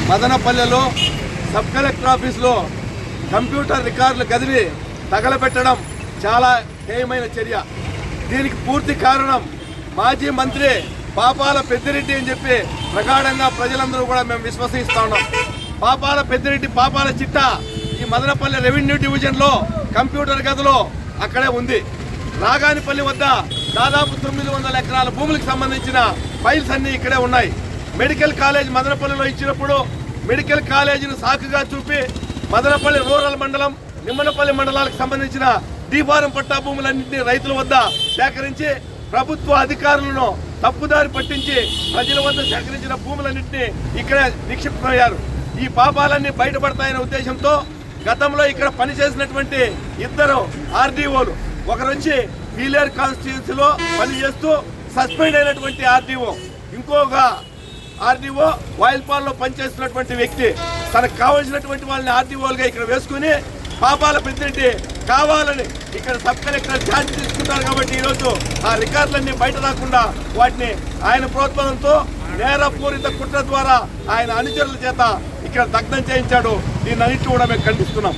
మదనపల్లెలో sub collector ఆఫీసులో computer రికార్డుల గదిని తగలబెట్టడం చాలా హేయమైన చర్య. దీనికి పూర్తి కారణం మాజీ మంత్రి పాపాల పెద్దిరెడ్డి అని చెప్పి ప్రగాఢంగా ప్రజలందరూ కూడా మేము విశ్వసిస్తా ఉన్నాం. పాపాల పెద్దిరెడ్డి పాపాల చిట్ట ఈ మదనపల్లె రెవెన్యూ డివిజన్లో కంప్యూటర్ గదిలో అక్కడే ఉంది. రాగానిపల్లి వద్ద దాదాపు 900 ఎకరాల భూములకు సంబంధించిన ఫైల్స్ అన్నీ ఇక్కడే ఉన్నాయి. మెడికల్ కాలేజ్ మదనపల్లిలో ఇచ్చినప్పుడు మెడికల్ కాలేజీని సాకుగా చూపి మదనపల్లి రూరల్ మండలం, నిమ్మనపల్లి మండలాలకు సంబంధించిన డీఫారం పట్టా భూములన్నింటినీ రైతుల వద్ద సేకరించి ప్రభుత్వ అధికారులను తప్పుదారి పట్టించి ప్రజల వద్ద సేకరించిన భూములన్నింటినీ ఇక్కడే నిక్షిప్తమయ్యారు. ఈ పాపాలన్నీ బయటపడతాయనే ఉద్దేశంతో గతంలో ఇక్కడ పనిచేసినటువంటి 2 ఆర్డీఓలు, ఒకరు వచ్చి పీలేరు కాన్స్టిట్యున్సీలో పనిచేస్తూ సస్పెండ్ అయినటువంటి ఆర్డీఓ, ఇంకొక ఆర్డీఓ వాయిల్పాల్లో పనిచేస్తున్నటువంటి వ్యక్తి తనకు కావాల్సినటువంటి వాళ్ళని ఆర్డీఓలుగా ఇక్కడ వేసుకుని పాపాల పెద్దిరెడ్డి కావాలని ఇక్కడ సబ్ కలెక్టర్ ఛార్జ్ తీసుకుంటారు. కాబట్టి ఈరోజు ఆ రికార్డులన్నీ బయట రాకుండా వాటిని ఆయన ప్రోత్సాహంతో నేరపూరిత కుట్ర ద్వారా ఆయన అనుచరుల చేత ఇక్కడ దగ్ధం చేయించాడు. దీన్ని అన్నింటినీ కూడా మేము ఖండిస్తున్నాం.